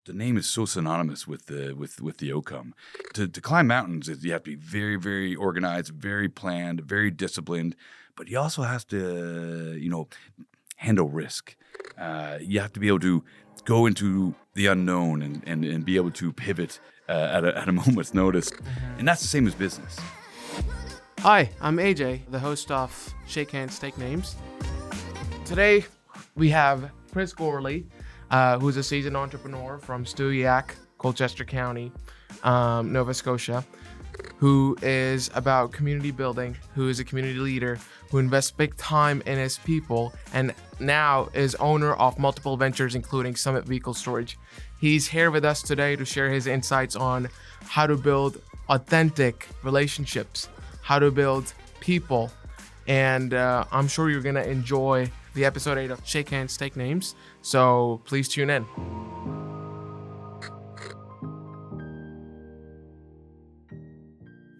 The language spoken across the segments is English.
the name is so synonymous with the outcome. To climb mountains, you have to be very, very organized, very planned, very disciplined, but you also have to, handle risk. You have to be able to go into the unknown and be able to pivot at a moment's notice. And that's the same as business. Hi, I'm AJ, the host of Shake Hands, Take Names. Today, we have Chris Gourley, who's a seasoned entrepreneur from Stewiacke, Colchester County, Nova Scotia, who is about community building, who is a community leader, who invests big time in his people, and now is owner of multiple ventures, including Summit Vehicle Storage. He's here with us today to share his insights on how to build authentic relationships, how to build people, and I'm sure you're gonna enjoy the episode 8 of Shake Hands, Take Names, so please tune in.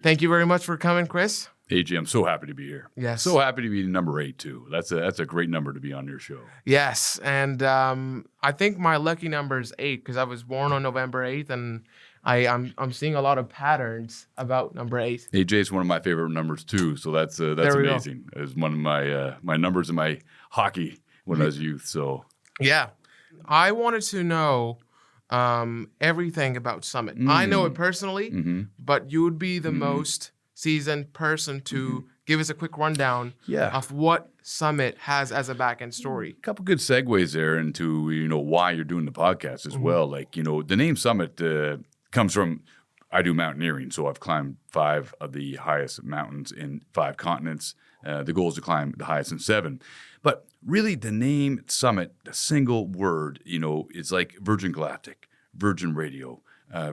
Thank you very much for coming, Chris. AJ, I'm so happy to be here. Yes. So happy to be number 8 too. That's a great number to be on your show. Yes, and I think my lucky number is 8 because I was born on November 8th, and I'm seeing a lot of patterns about number 8. AJ is one of my favorite numbers too, so that's amazing. It was one of my numbers in my hockey when I was youth. So yeah, I wanted to know everything about Summit. I know it personally, but you would be the most seasoned person to give us a quick rundown of what Summit has as a back-end story. A couple good segues there into why you're doing the podcast as well. Like the name Summit comes from I do mountaineering, so I've climbed 5 of the highest mountains in 5 continents. The goal is to climb the highest in 7. But really, the name Summit, the single word, is like Virgin Galactic, Virgin Radio,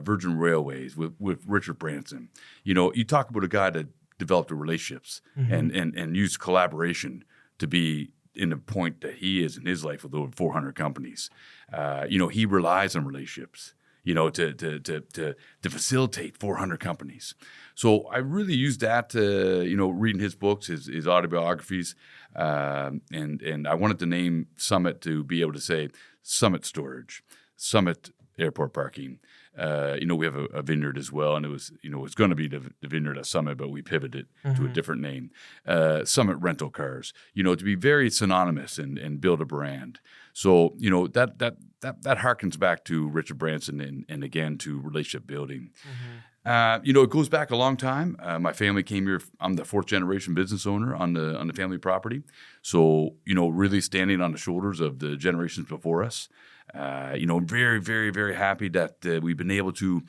Virgin Railways with Richard Branson. You talk about a guy that developed the relationships and used collaboration to be in the point that he is in his life with over 400 companies. He relies on relationships, to facilitate 400 companies. So I really used that to, reading his books, his autobiographies, and I wanted to name Summit to be able to say Summit Storage, Summit Airport Parking. We have a vineyard as well, and it was, it's going to be the vineyard at Summit, but we pivoted to a different name. Summit Rental Cars, to be very synonymous and build a brand. So, that harkens back to Richard Branson and again to relationship building. It goes back a long time. My family came here. I'm the 4th generation business owner on the family property. So, really standing on the shoulders of the generations before us. Very, very, very happy that we've been able to,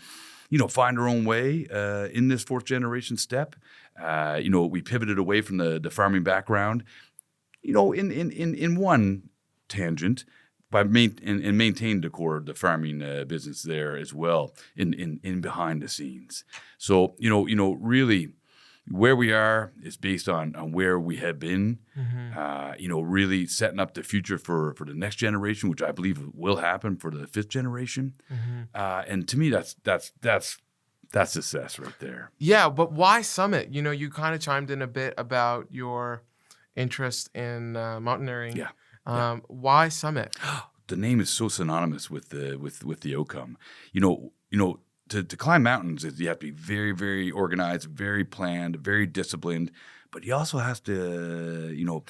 find our own way in this 4th generation step. We pivoted away from the farming background, in one tangent, by maintained the core of the farming business there as well in behind the scenes. So really where we are is based on where we have been. Really setting up the future for the next generation, which I believe will happen for the 5th generation. And to me, that's success right there. Yeah, but why Summit? You kind of chimed in a bit about your interest in mountaineering. Yeah. Why Summit? The name is so synonymous with the outcome. To climb mountains, you have to be very, very organized, very planned, very disciplined, but you also have to,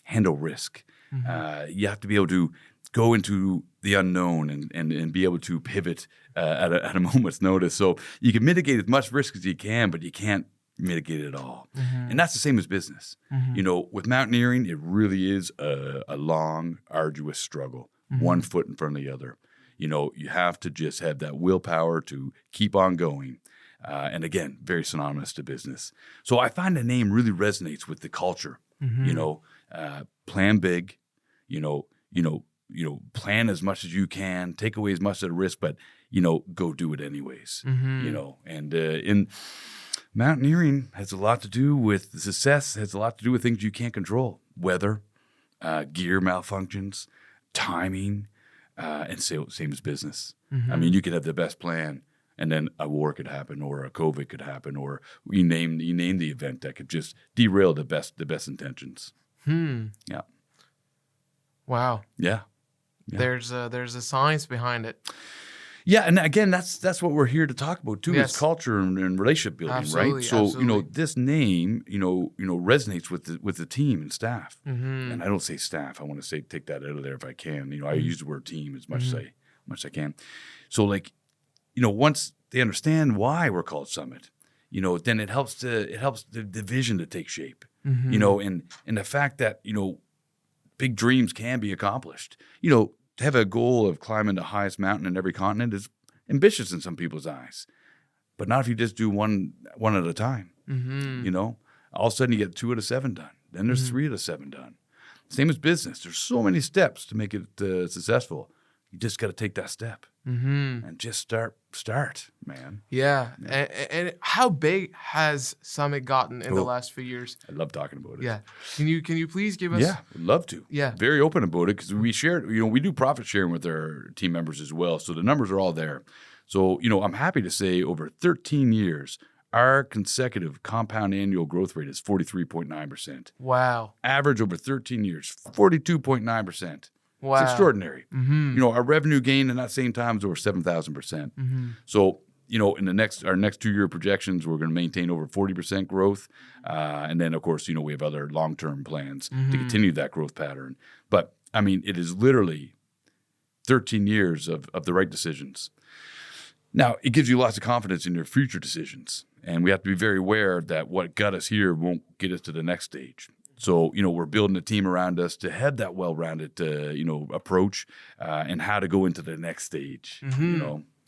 handle risk. You have to be able to go into the unknown and be able to pivot at a moment's notice. So you can mitigate as much risk as you can, but you can't mitigate it all. And that's the same as business. With mountaineering, it really is a long, arduous struggle, one foot in front of the other. You have to just have that willpower to keep on going. And again, very synonymous to business. So I find the name really resonates with the culture. Plan big, plan as much as you can, take away as much of the risk, but, go do it anyways. And in mountaineering has a lot to do with success, has a lot to do with things you can't control. Weather, gear malfunctions, timing, and same as business. I mean, you could have the best plan, and then a war could happen, or a COVID could happen, or you name the event that could just derail the best intentions. Yeah. Wow. Yeah. There's a science behind it. Yeah, and again, that's what we're here to talk about too, Yes. is culture and relationship building, Absolutely, right? So absolutely. this name, resonates with the team and staff. Mm-hmm. And I don't say staff; I want to say take that out of there if I can. I Mm-hmm. use the word team as much as I can. So once they understand why we're called Summit, then it helps the vision to take shape. Mm-hmm. And the fact that big dreams can be accomplished. To have a goal of climbing the highest mountain in every continent is ambitious in some people's eyes, but not if you just do one at a time. Mm-hmm. All of a sudden you get 2 out of 7 done. Then there's Mm-hmm. 3 out of 7 done. Same as business. There's so many steps to make it successful. You just got to take that step Mm-hmm. and just start, man. Yeah. And how big has Summit gotten in the last few years? I love talking about it. Yeah. Can you please give us? Yeah, would love to. Yeah. Very open about it because we share, we do profit sharing with our team members as well. So the numbers are all there. So, I'm happy to say over 13 years, our consecutive compound annual growth rate is 43.9%. Wow. Average over 13 years, 42.9%. Wow. It's extraordinary. Mm-hmm. Our revenue gain in that same time is over 7,000%. Mm-hmm. So, in our next 2-year projections, we're going to maintain over 40% growth. And then, of course, we have other long-term plans to continue that growth pattern. But, it is literally 13 years of the right decisions. Now, it gives you lots of confidence in your future decisions. And we have to be very aware that what got us here won't get us to the next stage. So, we're building a team around us to have that well-rounded, approach and how to go into the next stage,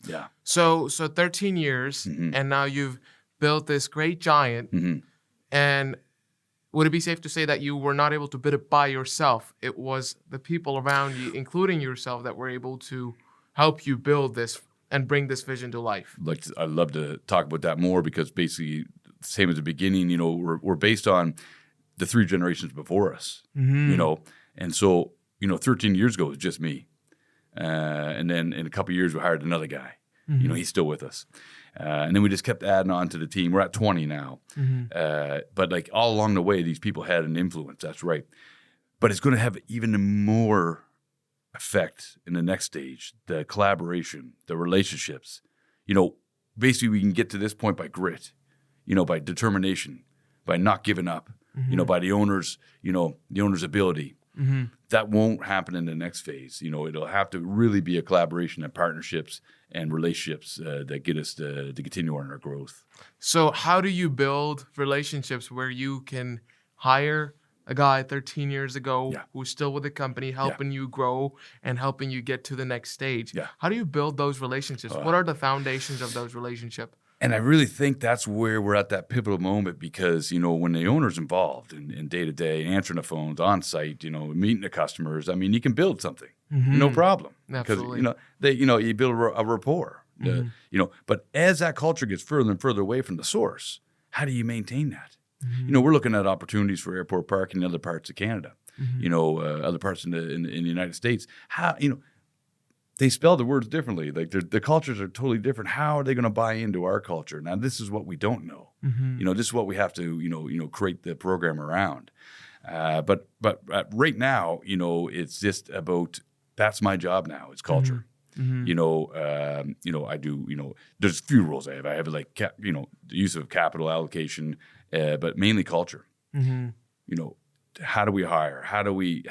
Yeah. So 13 years, and now you've built this great giant. And would it be safe to say that you were not able to build it by yourself? It was the people around you, including yourself, that were able to help you build this and bring this vision to life. I'd love to talk about that more because basically, same as the beginning, we're based on the 3 generations before us, and so, 13 years ago, it was just me. And then in a couple of years, we hired another guy. He's still with us. And then we just kept adding on to the team. We're at 20 now. But all along the way, these people had an influence. That's right. But it's going to have even more effect in the next stage, the collaboration, the relationships. Basically we can get to this point by grit, by determination, by not giving up, by the owner's ability. That won't happen in the next phase. It'll have to really be a collaboration and partnerships and relationships that get us to continue on our growth. So how do you build relationships where you can hire a guy 13 years ago who's still with the company, helping you grow and helping you get to the next stage? Yeah. How do you build those relationships? What are the foundations of those relationships? And I really think that's where we're at that pivotal moment because, when the owner's involved in day-to-day, answering the phones, on site, meeting the customers, you can build something. No problem. Absolutely. Because, you build a rapport. But as that culture gets further and further away from the source, how do you maintain that? We're looking at opportunities for airport parking in other parts of Canada, other parts in the United States. How, they spell the words differently. The cultures are totally different. How are they going to buy into our culture? Now, this is what we don't know. This is what we have to, create the program around. But right now, it's just about, that's my job now. It's culture. I do, there's a few roles I have. I have the use of capital allocation, but mainly culture. How do we hire? How do we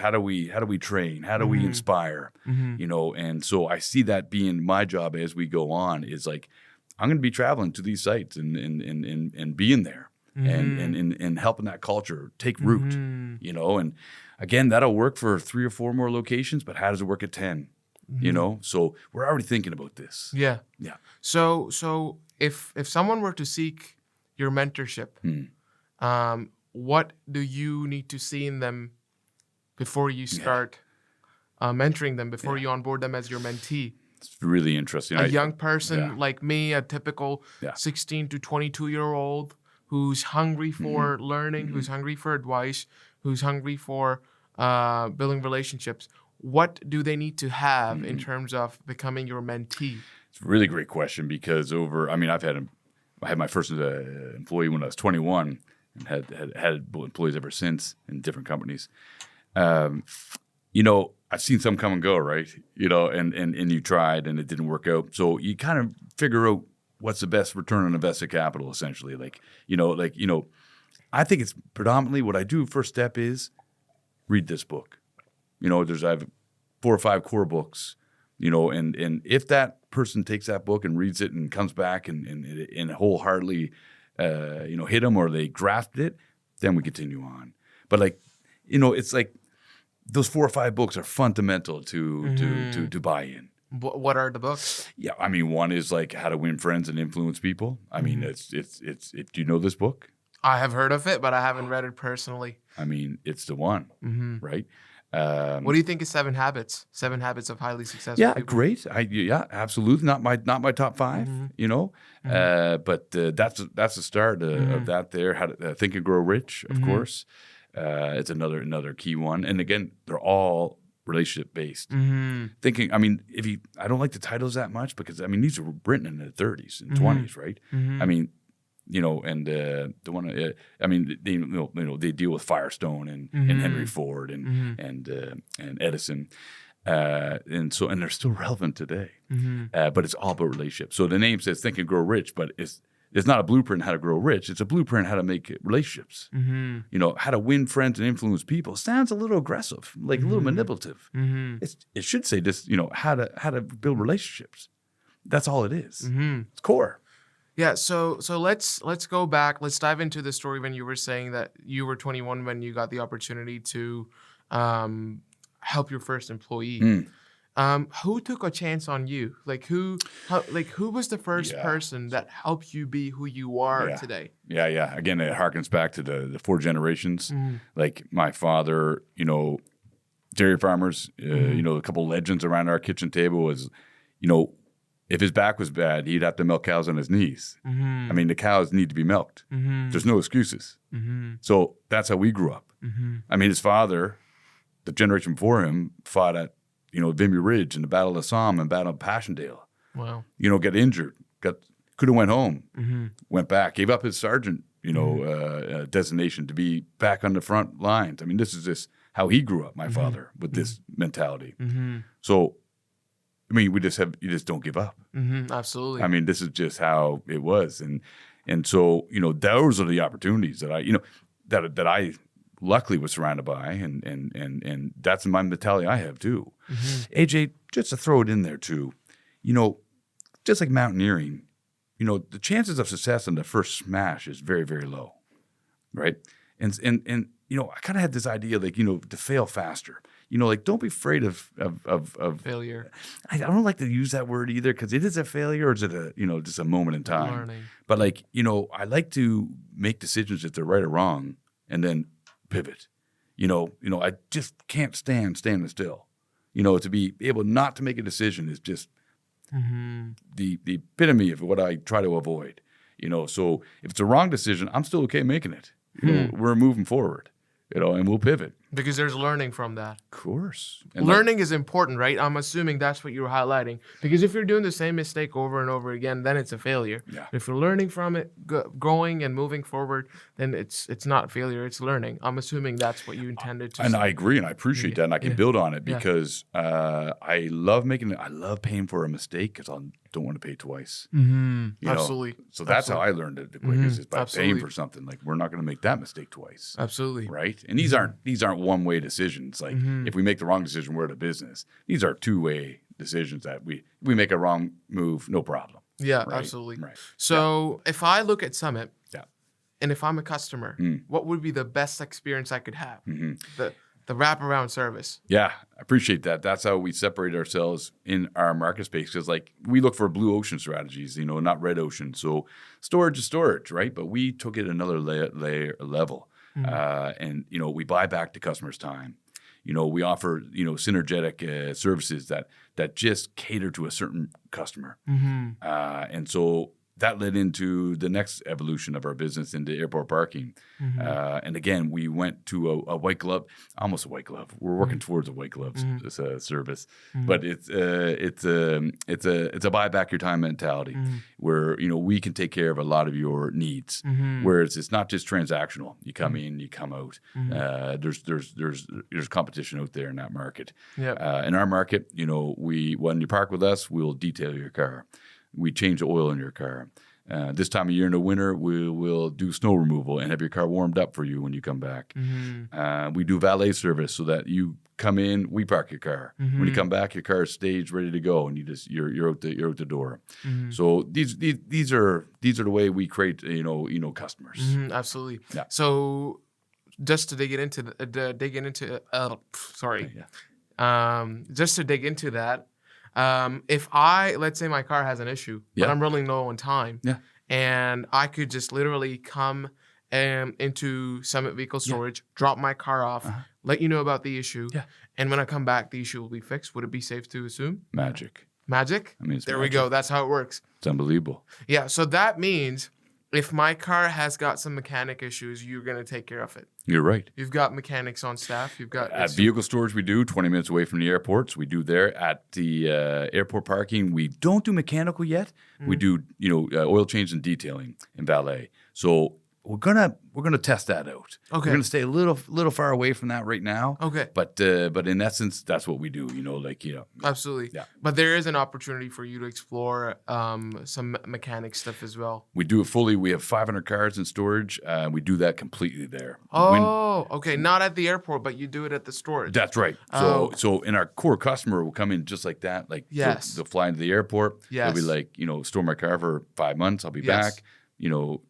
train? How do we inspire? And so I see that being my job as we go on is I'm going to be traveling to these sites and being there and helping that culture take root, and again, that'll work for 3 or 4 more locations, but how does it work at 10? So we're already thinking about this. Yeah. So if someone were to seek your mentorship, what do you need to see in them before you start mentoring them, before you onboard them as your mentee? It's really interesting. A young person like me, a typical 16 to 22-year-old who's hungry for learning, who's hungry for advice, who's hungry for building relationships. What do they need to have in terms of becoming your mentee? It's a really great question because I had my first employee when I was 21 and had employees ever since in different companies. I've seen some come and go, right? And you tried and it didn't work out. So you kind of figure out what's the best return on invested capital, essentially. I think it's predominantly what I do. First step is read this book. I have 4 or 5 core books, and if that person takes that book and reads it and comes back and wholeheartedly, hit them or they grasped it, then we continue on. But it's like those 4 or 5 books are fundamental to buy in. What are the books? Yeah, I mean, one is like How to Win Friends and Influence People. I mean, it's. Do you know this book? I have heard of it, but I haven't read it personally. I mean, it's the one, right? What do you think is 7 Habits? 7 Habits of Highly Successful Yeah, People? great. Absolutely. Not my top 5. But that's the start of that. There, How to Think and Grow Rich, of course. It's another key one, and again, they're all relationship based. Thinking. I mean, I don't like the titles that much because these were written in the 30s and 20s, right? I mean. And the one, they deal with Firestone and Henry Ford and Edison, and they're still relevant today. But it's all about relationships. So the name says Think and Grow Rich, but it's not a blueprint how to grow rich. It's a blueprint how to make relationships. How to win friends and influence people. Sounds a little aggressive, like a little manipulative. It should say just how to build relationships. That's all it is. It's core. Yeah, so let's go back. Let's dive into the story when you were saying that you were 21 when you got the opportunity to help your first employee. Who took a chance on you? Who was the first person that helped you be who you are today? Yeah. Again, it harkens back to the 4 generations. Like my father, dairy farmers. A couple legends around our kitchen table was, if his back was bad, he'd have to milk cows on his knees. I mean, the cows need to be milked. There's no excuses. So that's how we grew up. I mean, his father, the generation before him, fought at, Vimy Ridge in the Battle of Somme and Battle of Passchendaele. Wow. Got injured, could have went home, went back, gave up his sergeant, designation to be back on the front lines. I mean, this is just how he grew up, my father, with this mentality. So, you just don't give up. Absolutely. I mean, this is just how it was. And so, those are the opportunities that I luckily was surrounded by. And that's my mentality I have too. AJ, just to throw it in there too, just like mountaineering, the chances of success on the first smash is very, very low. Right. And I kind of had this idea, to fail faster. Don't be afraid of failure. I don't like to use that word either because it is a failure or is it just a moment in time? Learning. But I like to make decisions if they're right or wrong and then pivot. I just can't stand standing still. To be able not to make a decision is just the epitome of what I try to avoid. So if it's a wrong decision, I'm still okay making it. We're moving forward. And we'll pivot. Because there's learning from that. Of course. And learning is important, right? I'm assuming that's what you're highlighting. Because if you're doing the same mistake over and over again, then it's a failure. Yeah. If you're learning from it, growing and moving forward, then it's not failure, it's learning. I'm assuming that's what you intended to And say. I agree, and I appreciate that, and I can build on it because I love paying for a mistake because I don't want to pay twice. Absolutely. So that's how I learned it the quickest is by Absolutely. paying for something. We're not going to make that mistake twice. Absolutely. Right? And these aren't one-way decisions. If we make the wrong decision, we're out of business. These are two-way decisions that we make a wrong move, no problem. Yeah, Right? absolutely. Right. So if I look at Summit, Yeah. and if I'm a customer, what would be the best experience I could have? The wraparound service. Yeah, I appreciate that. That's how we separate ourselves in our market space because, we look for blue ocean strategies, not red ocean. So storage is storage, right? But we took it another level. And we buy back the customer's time. We offer synergetic services that just cater to a certain customer. And so that led into the next evolution of our business into airport parking. And again, we went to a white glove, almost a white glove. We're working towards a white glove service, but it's a buy back your time mentality where, we can take care of a lot of your needs. Whereas it's not just transactional. You come in, you come out. There's competition out there in that market. In our market, when you park with us, we'll detail your car. We change the oil in your car. This time of year in the winter, we'll do snow removal and have your car warmed up for you when you come back. We do valet service so that you come in, we park your car. When you come back, your car is staged, ready to go, and you're out the door. So these are the way we create customers. Absolutely. Yeah. So just to dig into that. If let's say my car has an issue, but I'm running low on time, and I could just literally come into Summit Vehicle Storage, drop my car off, let you know about the issue, and when I come back, the issue will be fixed. Would it be safe to assume? Magic? I mean, there we go. That's how it works. It's unbelievable. Yeah, so that means if my car has got some mechanic issues, you're going to take care of it. You're right. You've got mechanics on staff. You've got at vehicle storage. We do 20 minutes away from the airports. We do there at the airport parking. We don't do mechanical yet. We do oil change and detailing and valet. So we're gonna test that out. Okay. We're gonna stay a little far away from that right now. Okay. But in essence, that's what we do. Absolutely. Yeah. But there is an opportunity for you to explore some mechanic stuff as well. We do it fully. We have 500 cars in storage. We do that completely there. Okay. Not at the airport, but you do it at the storage. That's right. So in our core customer will come in just like that. Like they'll fly into the airport. Yes. They'll be like, store my car for 5 months. I'll be back.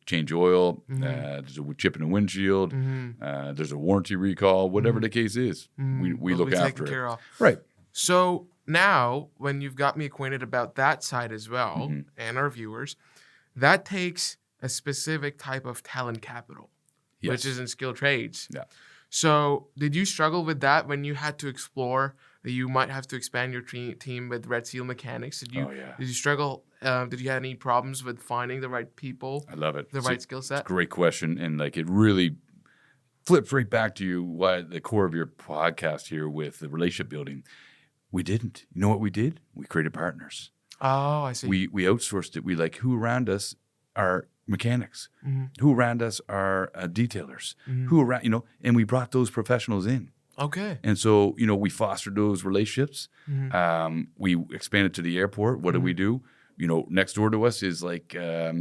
Change oil, there's a chip in the windshield, there's a warranty recall, whatever the case is, we look after it. Of. Right. So now, when you've got me acquainted about that side as well, and our viewers, that takes a specific type of talent capital, which is in skilled trades. Yeah. So did you struggle with that when you had to explore that you might have to expand your team with Red Seal mechanics? Did you struggle? Did you have any problems with finding the right people? I love it. Right skill set? It's a great question. And it really flips right back to you, why the core of your podcast here with the relationship building. We didn't. You know what we did? We created partners. Oh, I see. We outsourced it. We who around us are mechanics, who around us are detailers, who around, and we brought those professionals in. Okay. And so, we fostered those relationships. We expanded to the airport. What do? Next door to us is car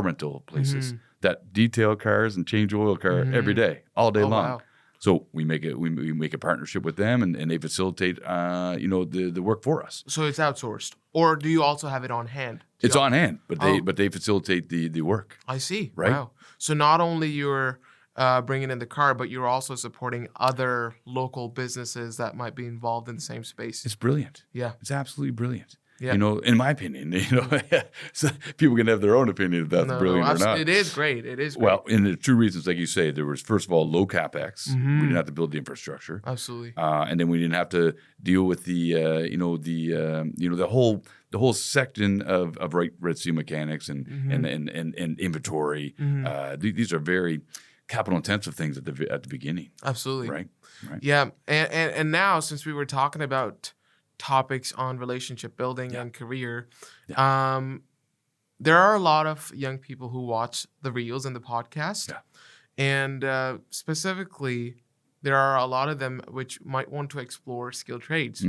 rental places that detail cars and change oil car every day, all day long. Wow. So we make a partnership with them, and they facilitate the work for us. So it's outsourced, or do you also have it on hand? It's on hand, but they facilitate the work. I see. Right. Wow. So not only you're bringing in the car, but you're also supporting other local businesses that might be involved in the same space. It's brilliant. Yeah. It's absolutely brilliant. Yeah. In my opinion, so people can have their own opinion if that's brilliant or not. It is great. It is great. Well, and the two reasons, like you say, there was, first of all, low capex. We didn't have to build the infrastructure. Absolutely. And then we didn't have to deal with the whole section of Red Seal mechanics and inventory. These are very capital intensive things at the beginning. Absolutely. Right. Yeah. And now, since we were talking about topics on relationship building and career, there are a lot of young people who watch the reels and the podcast, and specifically there are a lot of them which might want to explore skilled trades.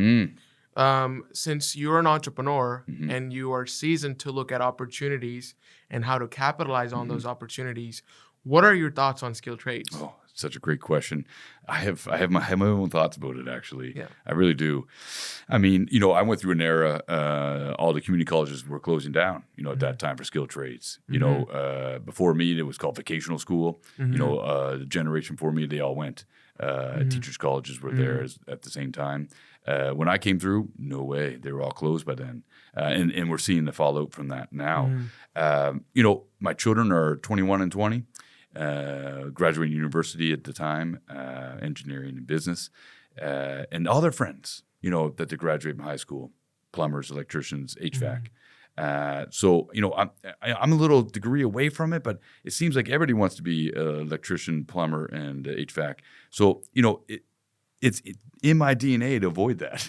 Since you're an entrepreneur and you are seasoned to look at opportunities and how to capitalize on those opportunities, what are your thoughts on skilled trades? Oh, such a great question. I have my own thoughts about it, actually. Yeah. I really do. I mean, I went through an era, all the community colleges were closing down, at that time for skilled trades. Before me, it was called vocational school. The generation before me, they all went. Teachers' colleges were there at the same time. When I came through, no way. They were all closed by then. And we're seeing the fallout from that now. My children are 21 and 20. Graduating university at the time, engineering and business, and all their friends, that they graduate from high school, plumbers, electricians, HVAC. So, I'm a little degree away from it, but it seems like everybody wants to be an electrician, plumber, and HVAC. So, it's in my DNA to avoid that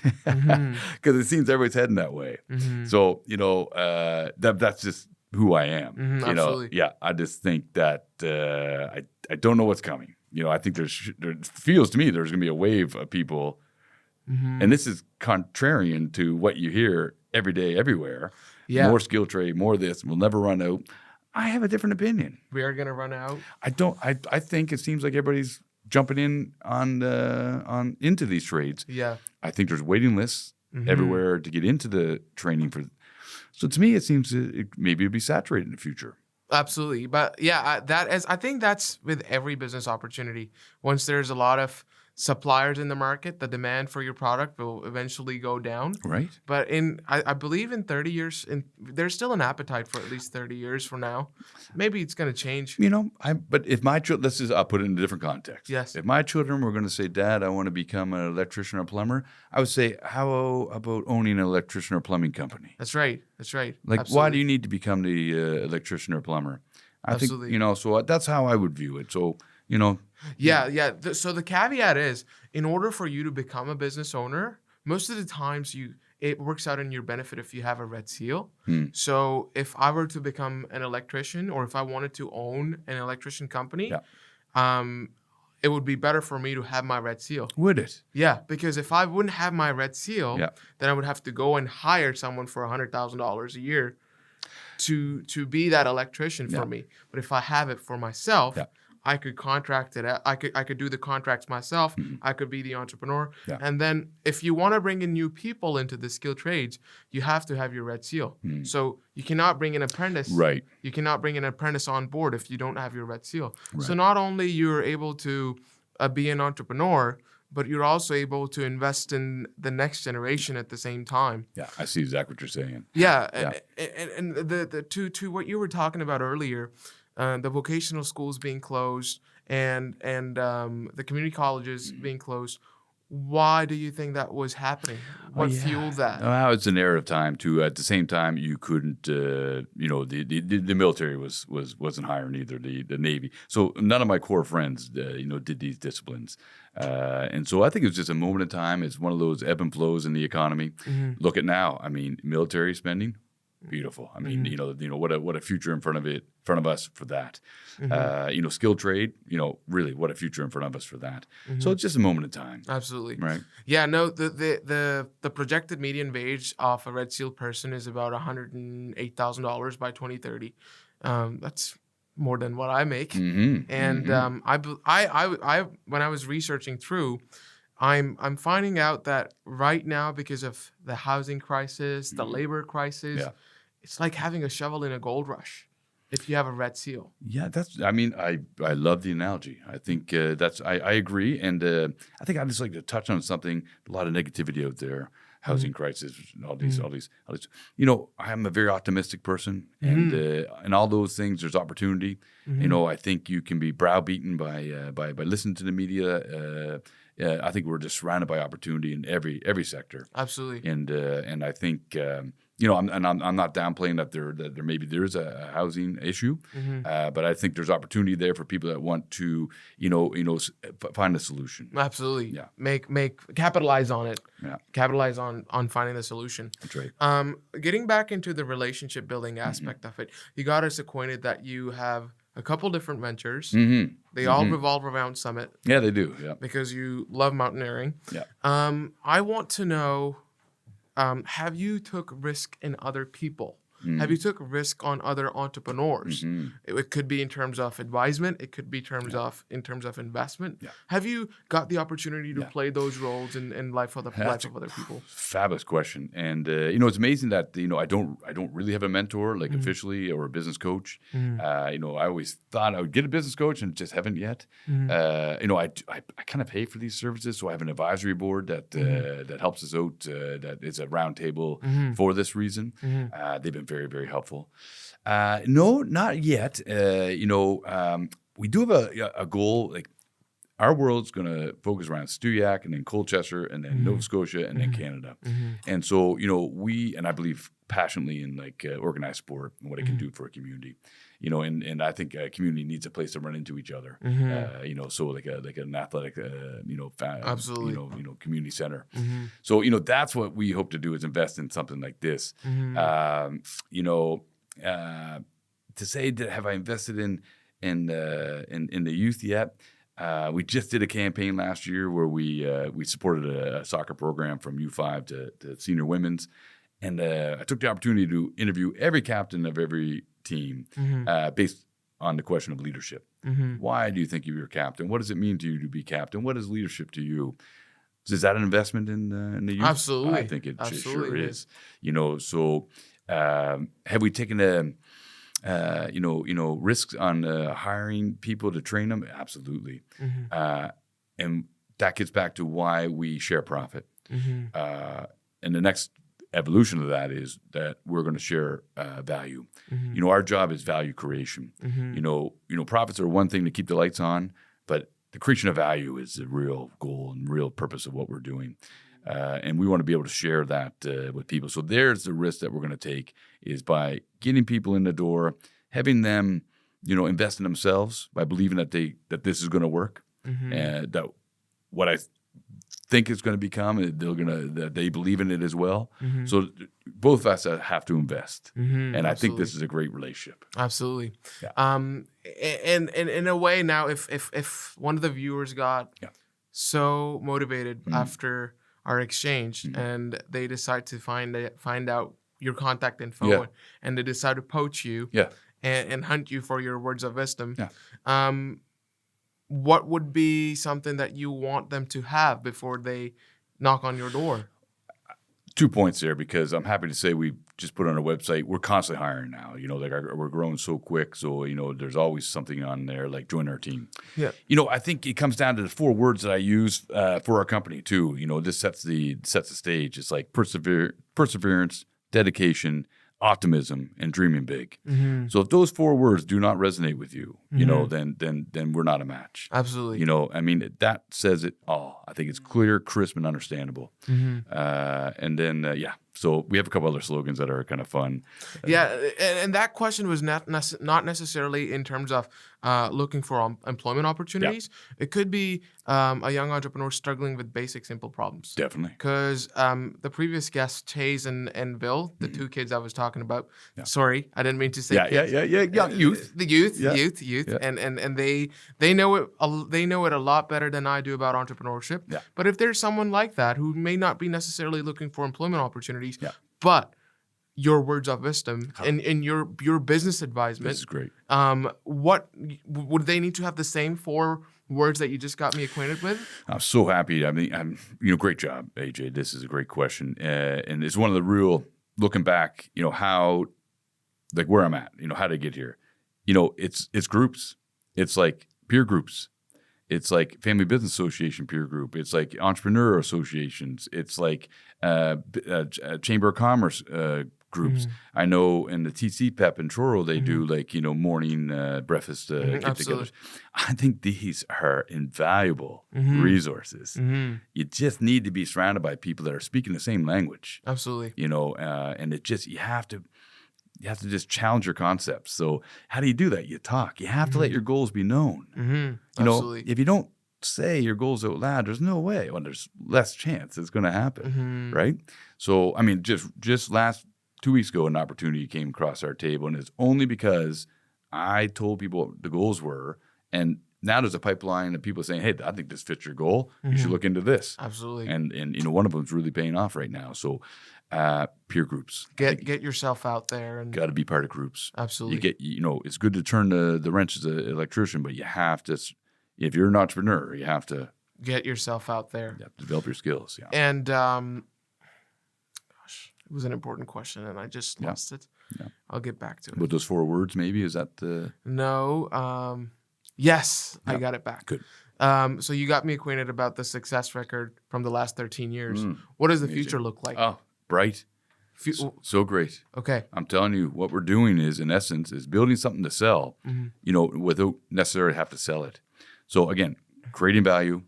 because it seems everybody's heading that way. So, that's just who I am. Absolutely. I just think that I don't know what's coming. I think there feels to me there's going to be a wave of people, and this is contrarian to what you hear every day, everywhere. Yeah. More skill trade, more of this. We'll never run out. I have a different opinion. We are going to run out. I think it seems like everybody's jumping in on into these trades. Yeah. I think there's waiting lists everywhere to get into the training for. So to me, it seems maybe it'll be saturated in the future. Absolutely. But yeah, I think that's with every business opportunity. Once there's a lot of suppliers in the market, the demand for your product will eventually go down. Right. But I believe in 30 years, there's still an appetite for at least 30 years from now. Maybe it's going to change. But if my children, I'll put it in a different context. Yes. If my children were going to say, Dad, I want to become an electrician or plumber, I would say, how about owning an electrician or plumbing company? That's right. Like, Absolutely. why do you need to become the electrician or plumber? I Absolutely. think, so that's how I would view it. So, Yeah. So the caveat is, in order for you to become a business owner, most of the times it works out in your benefit if you have a red seal. So if I were to become an electrician, or if I wanted to own an electrician company, it would be better for me to have my red seal. Would it? Yeah, because if I wouldn't have my red seal, then I would have to go and hire someone for $100,000 a year to be that electrician for me. But if I have it for myself, I could contract it out. I could do the contracts myself. I could be the entrepreneur. And then if you want to bring in new people into the skilled trades, you have to have your red seal. So you cannot bring an apprentice. Right. You cannot bring an apprentice on board if you don't have your red seal. Right. So not only you're able to be an entrepreneur, but you're also able to invest in the next generation at the same time. Yeah, I see exactly what you're saying. Yeah. And the to what you were talking about earlier, the vocational schools being closed and the community colleges being closed. Why do you think that was happening? What fueled that? Well, it's an era of time too. At the same time, you couldn't, the military wasn't hiring either, the Navy. So none of my core friends, did these disciplines. And so I think it was just a moment in time. It's one of those ebb and flows in the economy. Look at now. I mean, military spending. Beautiful. I mean, what a future in front of us for that. Skilled trade, really what a future in front of us for that. So it's just a moment in time. Absolutely. Right. Yeah, no, the projected median wage of a red seal person is about $108,000 by 2030. That's more than what I make. And I when I was researching through, I'm finding out that right now, because of the housing crisis, the labor crisis, it's like having a shovel in a gold rush if you have a red seal. Yeah, I love the analogy. I think I agree. And I think I'd just like to touch on something, a lot of negativity out there, housing crisis, all these. I'm a very optimistic person, and in all those things, there's opportunity. I think you can be browbeaten by listening to the media. I think we're just surrounded by opportunity in every sector. Absolutely. And I think I'm not downplaying that there maybe there's a housing issue, but I think there's opportunity there for people that want to find a solution. Absolutely. Yeah. Make capitalize on it. Yeah. Capitalize on finding the solution. That's right. Getting back into the relationship building aspect of it, you got us acquainted that you have a couple different ventures. They all revolve around Summit. Yeah, they do. Yeah. Because you love mountaineering. Yeah. I want to know, have you took risk in other people? Have you took risk on other entrepreneurs? It could be in terms of advisement. It could be in terms of investment. Yeah. Have you got the opportunity to play those roles in life of other people? Fabulous question. And it's amazing that I don't really have a mentor like officially or a business coach. I always thought I would get a business coach and just haven't yet. I kind of pay for these services, so I have an advisory board that helps us out. That is a round table for this reason. They've been very, very helpful. No, not yet. We do have a goal. Like our world's going to focus around Stewiacke and then Colchester and then Nova Scotia and then Canada. And so, and I believe passionately in like organized sport and what it can do for a community, and I think a community needs a place to run into each other, so like an athletic, Absolutely. Community center. So, that's what we hope to do is invest in something like this. To say that have I invested in the youth yet? We just did a campaign last year where we supported a soccer program from U5 to senior women's, and I took the opportunity to interview every captain of every team based on the question of leadership. Why do you think you're a captain? What does it mean to you to be captain? What is leadership to you? Is that an investment in the youth? Absolutely. I think it sure is. So have we taken risks on hiring people to train them? Absolutely. And that gets back to why we share profit. And the next evolution of that is that we're going to share value. Our job is value creation. Profits are one thing to keep the lights on, but the creation of value is the real goal and real purpose of what we're doing. And we want to be able to share that with people. So there's the risk that we're going to take is by getting people in the door, having them, invest in themselves by believing that this is going to work, and that what I think it's going to become, that they believe in it as well. So both of us have to invest, and I think this is a great relationship. Absolutely. Yeah. And in a way, now if one of the viewers got so motivated after our exchange and they decide to find out your contact info and they decide to poach you and hunt you for your words of wisdom, what would be something that you want them to have before they knock on your door? 2 points there, because I'm happy to say we just put on our website. We're constantly hiring now. We're growing so quick. So, there's always something on there like join our team. Yeah. I think it comes down to the 4 words that I use for our company too. This sets the stage. It's like perseverance, dedication, optimism, and dreaming big. So if those 4 words do not resonate with you, then we're not a match. Absolutely. That says it all. I think it's clear, crisp, and understandable. And then, so we have a couple other slogans that are kind of fun. Yeah, and that question was not necessarily in terms of looking for employment opportunities. It could be a young entrepreneur struggling with basic, simple problems. Definitely. Because the previous guests, Chase and Bill, the 2 kids I was talking about. Sorry, I didn't mean to say kids. Youth. The youth. Yeah. And they know it. They know it a lot better than I do about entrepreneurship. Yeah. But if there's someone like that who may not be necessarily looking for employment opportunities, but your words of wisdom and your business advisement. This is great. What would they need to have the same 4 words that you just got me acquainted with? I'm so happy. Great job, AJ. This is a great question, and it's one of the real looking back. How, like where I'm at. How to get here. It's groups. It's like peer groups. It's like Family Business Association peer group. It's like entrepreneur associations. It's like Chamber of Commerce groups. I know in the TC-PEP in Truro, they do morning breakfast get-togethers. I think these are invaluable resources. You just need to be surrounded by people that are speaking the same language. Absolutely. And you have to just challenge your concepts. So how do you do that? You talk. You have to let your goals be known. Absolutely. If you don't say your goals out loud, there's no way. Well, there's less chance it's going to happen, right? So, just last 2 weeks ago, an opportunity came across our table, and it's only because I told people what the goals were, and now there's a pipeline of people saying, hey, I think this fits your goal. You should look into this. Absolutely. And one of them is really paying off right now. So peer groups. Get yourself out there. And got to be part of groups. Absolutely. It's good to turn the wrench as an electrician, but you have to, if you're an entrepreneur, you have to get yourself out there. You have to develop your skills. Yeah. And it was an important question, and I just lost it. Yeah. I'll get back to it. But those 4 words, maybe, is that the... No. Yes, I got it back. Good. So you got me acquainted about the success record from the last 13 years. What does the future look like? Oh, bright. So great. Okay. I'm telling you, what we're doing is, in essence, is building something to sell, without necessarily have to sell it. So again, creating value,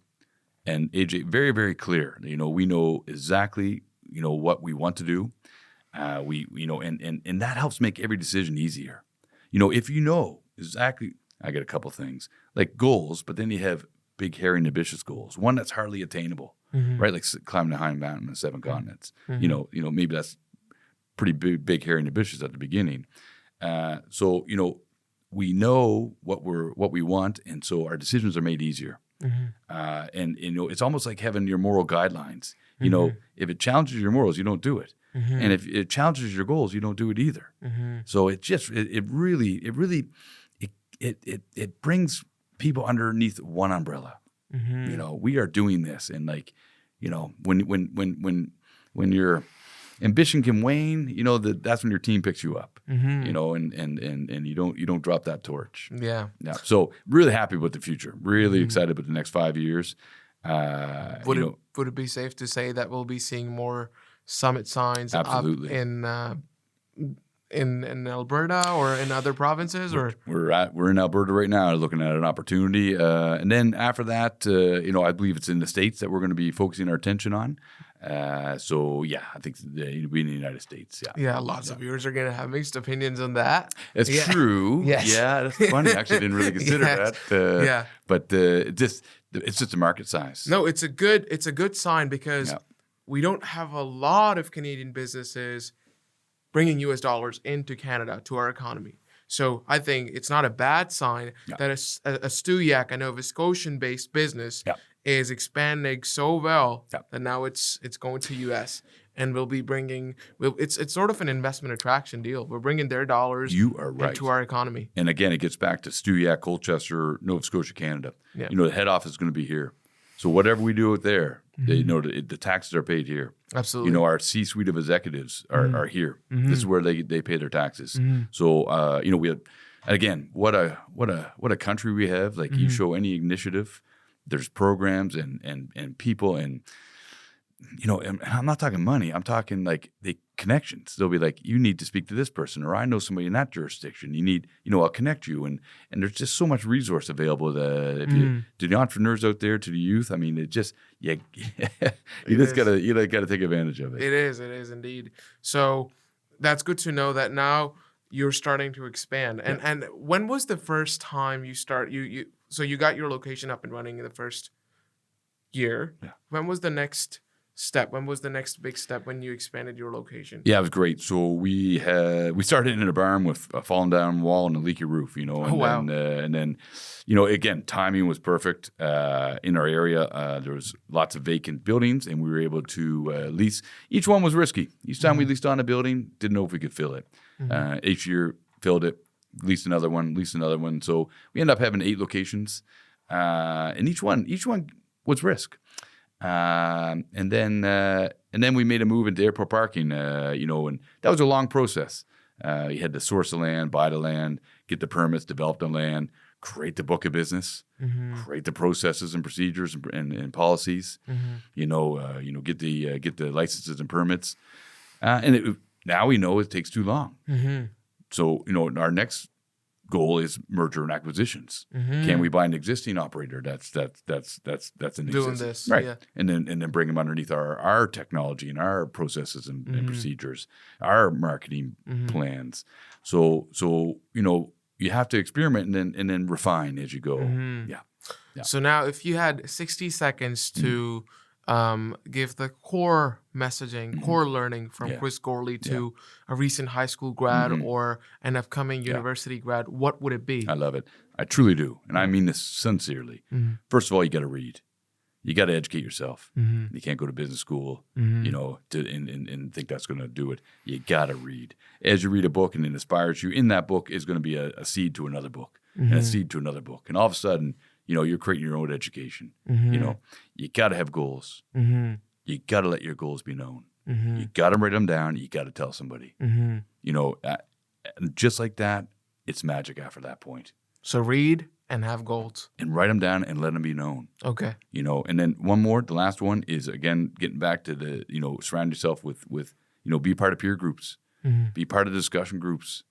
and AJ, very, very clear. We know exactly, what we want to do. And that helps make every decision easier. If you know exactly, I got a couple things like goals, but then you have big, hairy, and ambitious goals. One that's hardly attainable, right? Like climbing the high mountain in the 7 continents. Maybe that's pretty big, hairy, and ambitious at the beginning. So we know what we want, and so our decisions are made easier. And it's almost like having your moral guidelines. If it challenges your morals, you don't do it. And if it challenges your goals, you don't do it either. So it really brings people underneath one umbrella. We are doing this, and when your ambition can wane, that's when your team picks you up. And you don't drop that torch. Yeah. So really happy with the future. Really excited about the next 5 years. Would it be safe to say that we'll be seeing more summit signs absolutely. up in Alberta or in other provinces? Or we're in Alberta right now, looking at an opportunity, and then after that, I believe it's in the States that we're going to be focusing our attention on. So yeah, I think it'll be in the United States. Yeah. Lots of viewers are going to have mixed opinions on that. It's true. Yes. Yeah, that's funny. I actually didn't really consider that. But it's just a market size. No, it's a good sign because we don't have a lot of Canadian businesses bringing US dollars into Canada to our economy. So I think it's not a bad sign that a Stewiacke, a Nova Scotian-based business, is expanding so well that now it's going to US, and we'll be bringing. It's sort of an investment attraction deal. We're bringing their dollars into our economy. And again, it gets back to Stewiacke, Colchester, Nova Scotia, Canada. Yeah. The head office is going to be here. So whatever we do out there, the taxes are paid here. Absolutely. Our C-suite of executives are here. This is where they pay their taxes. So we have, again, what a country we have. Like you show any initiative, there's programs and people and I'm not talking money. I'm talking like the connections. They'll be like, you need to speak to this person, or I know somebody in that jurisdiction. You need, I'll connect you. And there's just so much resource available to the entrepreneurs out there, to the youth. I mean, you just gotta take advantage of it. It is indeed. So that's good to know that now you're starting to expand. And when was the first time you so you got your location up and running in the first year? Yeah. When was the next step? When was the next big step when you expanded your location? Yeah, it was great. So we started in a barn with a fallen down wall and a leaky roof, and then again, timing was perfect in our area. There was lots of vacant buildings, and we were able to lease. Each one was risky. Each time we leased on a building, didn't know if we could fill it. Each year, filled it, leased another one. So we ended up having 8 locations, and each one was risk. And then we made a move into airport parking, and that was a long process. You had to source the land, buy the land, get the permits, develop the land, create the book of business, create the processes and procedures and policies, get the licenses and permits. Now we know it takes too long. So, our next goal is merger and acquisitions. Can we buy an existing operator that's an doing this, right? Yeah. And then bring them underneath our technology and our processes and procedures, our marketing plans. So you have to experiment and then refine as you go. Yeah. So now, if you had 60 seconds to give the core messaging, core learning from Chris Gourley to a recent high school grad or an upcoming university grad, what would it be? I love it. I truly do. And I mean this sincerely. First of all, you got to read. You got to educate yourself. You can't go to business school, and think that's going to do it. You got to read. As you read a book and it inspires you, in that book is going to be a seed to another book and a seed to another book. And all of a sudden, you're creating your own education. You got to have goals. You got to let your goals be known. You got to write them down. You got to tell somebody. Just like that, it's magic after that point. So read and have goals. And write them down and let them be known. Okay. And then one more, the last one is, again, getting back to the, surround yourself with be part of peer groups. Be part of discussion groups,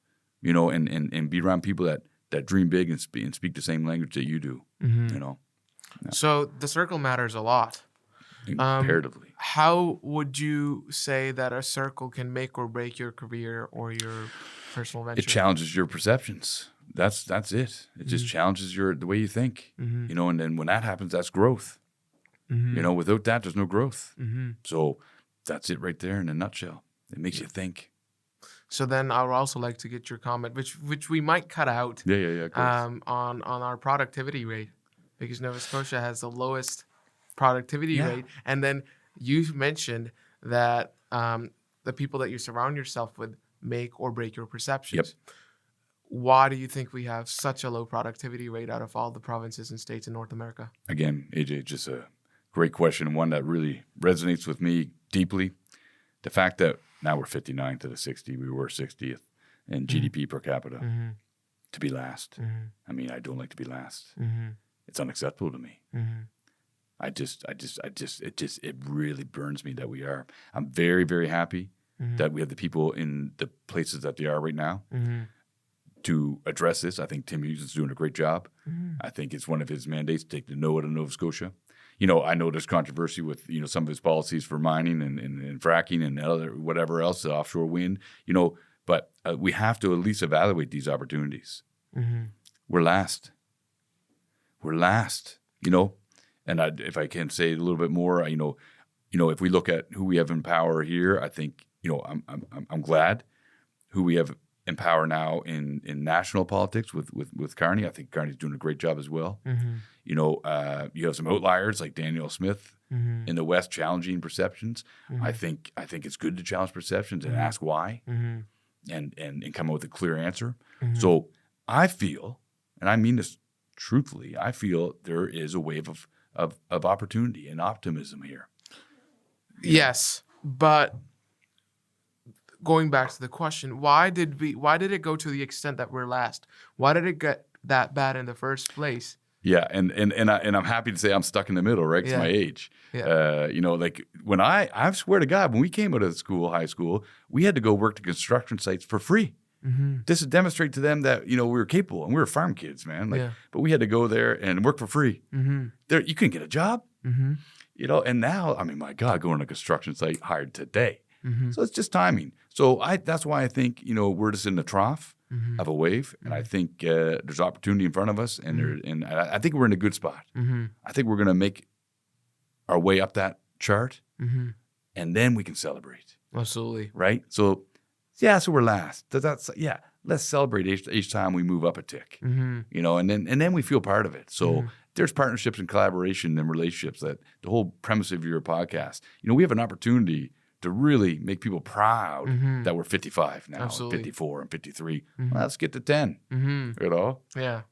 and be around people that dream big and speak the same language that you do, So the circle matters a lot. Comparatively. How would you say that a circle can make or break your career or your personal venture? It challenges your perceptions. That's it. It just challenges the way you think. You know, and then when that happens, that's growth. You know, without that, there's no growth. So that's it right there in a nutshell. It makes you think. So then I would also like to get your comment, which we might cut out. Yeah. On our productivity rate, because Nova Scotia has the lowest productivity rate, and then you mentioned that the people that you surround yourself with make or break your perceptions. Yep. Why do you think we have such a low productivity rate out of all the provinces and states in North America? Again, AJ, just a great question, and one that really resonates with me deeply. The fact that now we're 59th to the 60, we were 60th in GDP per capita. To be last. I mean, I don't like to be last. It's unacceptable to me. It really burns me that we are. I'm very, very happy that we have the people in the places that they are right now to address this. I think Tim Hughes is doing a great job. I think it's one of his mandates to take the no out of Nova Scotia. You know, I know there's controversy with, you know, some of his policies for mining and fracking and other whatever else, the offshore wind, you know, but we have to at least evaluate these opportunities. We're last, you know, and if I can say a little bit more, you know, if we look at who we have in power here, I think, you know, I'm glad who we have in power now in national politics with Carney. I think Carney's doing a great job as well. You know, you have some outliers like Daniel Smith in the West challenging perceptions. I think it's good to challenge perceptions and ask why, and come up with a clear answer. So I feel, and I mean this truthfully, I feel there is a wave of opportunity and optimism here. Yes, but going back to the question, why did it go to the extent that we're last? Why did it get that bad in the first place? Yeah, and I'm happy to say I'm stuck in the middle, right? Because my age. Yeah. You know, like when I swear to God, when we came out of high school, we had to go work the construction sites for free. This to demonstrate to them that, you know, we were capable, and we were farm kids, man. Like, but we had to go there and work for free. There, you couldn't get a job. You know, and now, I mean, my God, going to a construction site hired today. So it's just timing. So that's why I think, you know, we're just in the trough of a wave, and I think there's opportunity in front of us, and I think we're in a good spot. I think we're going to make our way up that chart, and then we can celebrate. Absolutely. Right? So, yeah, so we're last. Let's celebrate each time we move up a tick. You know, and then we feel part of it. So there's partnerships and collaboration and relationships, that the whole premise of your podcast. You know, we have an opportunity to really make people proud that we're 55 now, Absolutely. 54 and 53. Well, let's get to 10, you know? Yeah.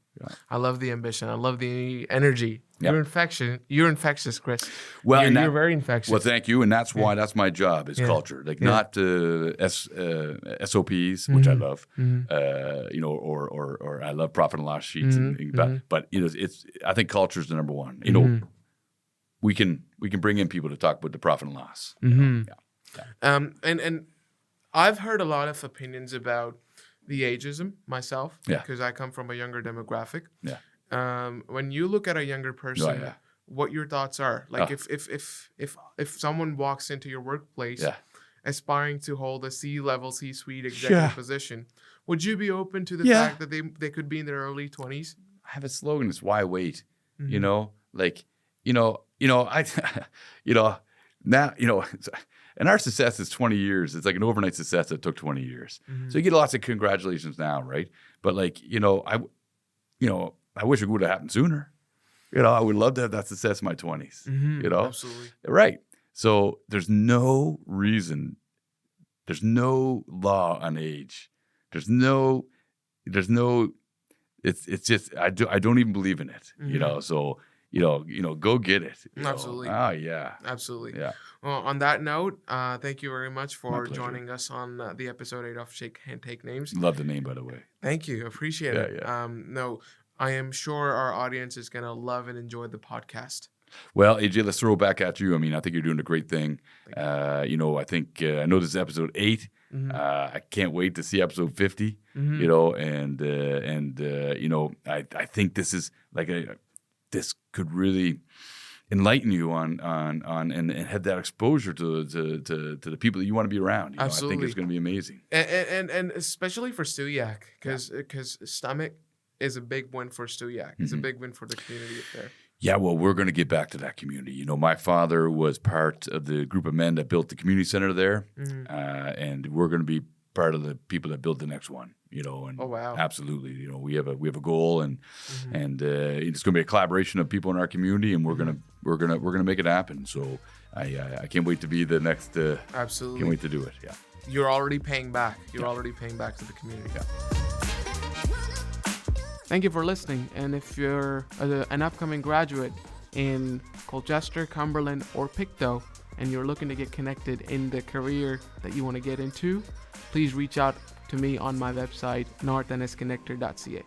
I love the ambition. I love the energy. You're infectious, Chris. Well, you're very infectious. Well, thank you. And that's why that's my job is culture. Like not SOPs, which I love, you know, or I love profit and loss sheets. But you know, I think culture is the number one. You know, we can bring in people to talk about the profit and loss. You know? And I've heard a lot of opinions about the ageism myself, because I come from a younger demographic. When you look at a younger person, what your thoughts are? Like if someone walks into your workplace aspiring to hold a C-level, C-suite executive position, would you be open to the fact that they could be in their early 20s? I have a slogan. It's why wait? You know, like, I now, and our success is 20 years. It's like an overnight success that took 20 years. So you get lots of congratulations now, right? But like, I wish it would have happened sooner. You know, I would love to have that success in my 20s. You know, absolutely, right? So there's no reason, there's no law on age. There's no. It's just I don't even believe in it. You know, so. Go get it. Absolutely. Oh, yeah. Absolutely. Yeah. Well, on that note, thank you very much for joining us on the episode 8 of Shake Hand Take Names. Love the name, by the way. Thank you. Appreciate it. Yeah. No, I am sure our audience is going to love and enjoy the podcast. Well, AJ, let's throw it back at you. I mean, I think you're doing a great thing. I think I know this is episode 8. I can't wait to see episode 50. You know, and I think this is like this could really enlighten you on and have that exposure to the people that you want to be around. I think it's going to be amazing. And especially for Stewiacke, because stomach is a big win for Stewiacke. It's a big win for the community up there. Yeah, well, we're going to get back to that community. My father was part of the group of men that built the community center there, and we're going to be part of the people that built the next one. And oh wow, absolutely. We have a goal, and it's going to be a collaboration of people in our community, and we're gonna make it happen. So I can't wait to be the next. Absolutely, can't wait to do it. Yeah, you're already paying back. You're already paying back to the community. Yeah. Thank you for listening. And if you're an upcoming graduate in Colchester, Cumberland, or Pictou, and you're looking to get connected in the career that you want to get into, please reach out to me on my website, northandesconnector.ca.